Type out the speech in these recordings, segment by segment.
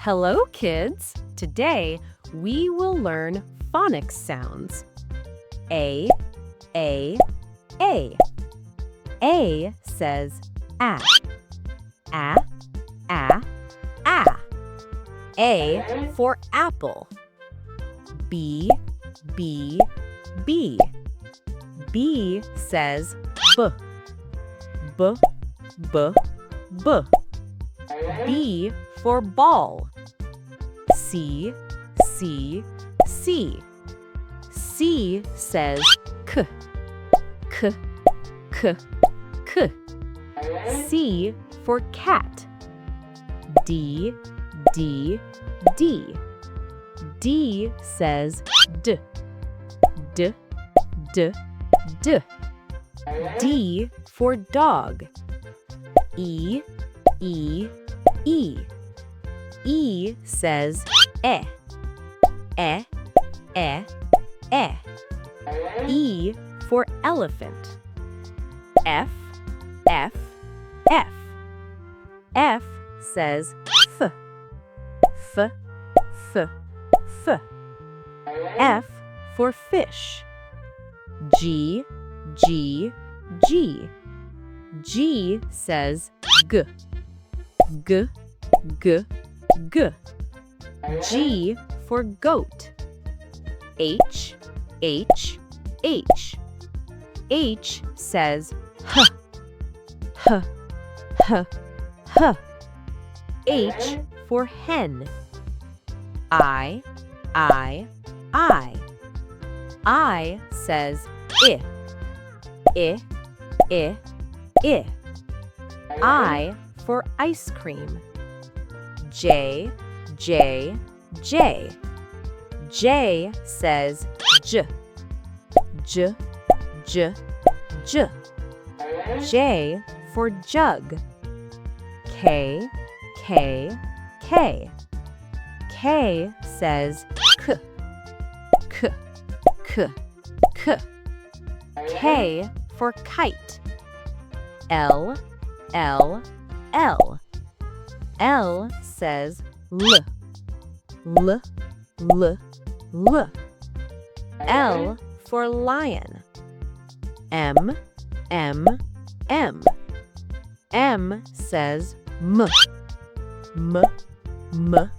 Hello, kids! Today, we will learn phonics sounds. A, A, A. A says A. A, A, A. A for apple. B, B, B. B says B. B, B, B. B for ball. C, C, C. C says K. K, K, K. C for cat. D, D, D. D says D. D, D, D. D for dog. E, E, E. E says E. E, E, E. E for elephant. F, F, F. F says F. F, F, F. F for fish. G, G, G. G says G. G, G, G. G for goat. H, H, H. H says H. H, H, H. H for hen. I, I, I. I says I. I, I, I. I for ice cream. J, J, J. J says J. J, J, J. J for jug. K, K, K. K says K. K, K, K. K for kite. L, L, L. L says L. L, L, L. L for lion. M, M, M. M says M. M, M,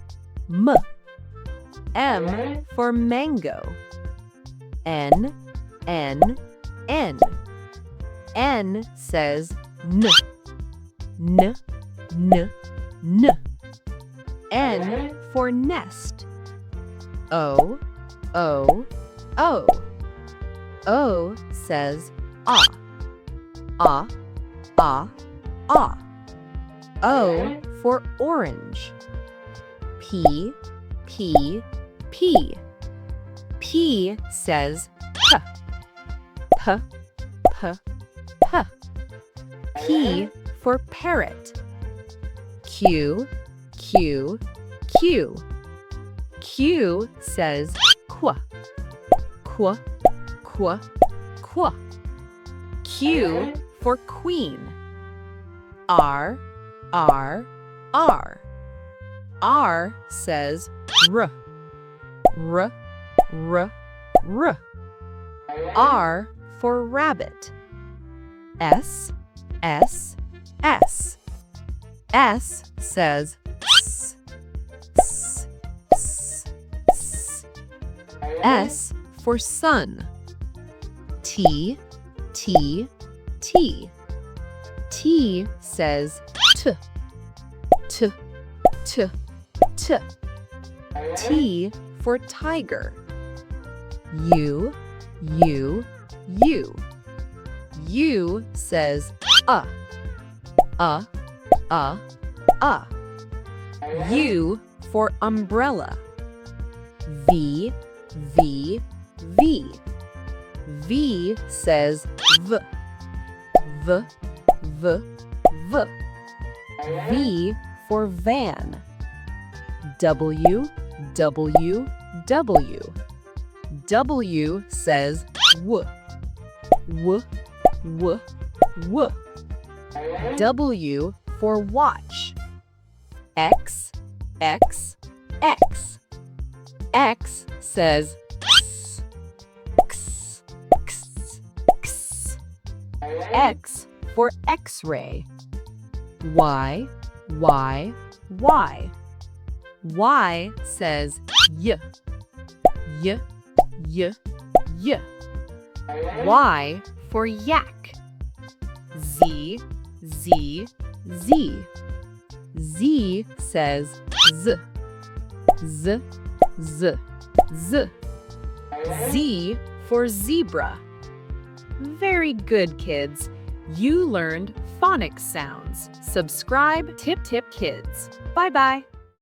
M. M for mango. N, N, N. N says N. N, N, N. N for nest. O, O, O. O says ah. Ah, ah, ah. O for orange. P, P, P. P says P. P, P, P. P for parrot. Q, Q, Q. Q says Qu. Qu, Qu, Qu. Q for queen. R, R, R. R says R. R, R, R. R for rabbit. S, S, S. S says S, S, S, S. S for sun. T, T, T. T says T. T, T, T. T for tiger. U, U, U. U says U. U for umbrella. V, V, V. V says V. V, V, V. V for van. W, W, W. W says W. W, W, W. W for watch. X, X, X. X says X, X, X, X. X for X-ray. Y, Y, Y. Y says Y, Y, Y, Y. Y for yak. Z, Z, Z. Z says Z, Z, Z, Z. Z for zebra. Very good, kids. You learned phonics sounds. Subscribe, Tip Tip Kids. Bye-bye.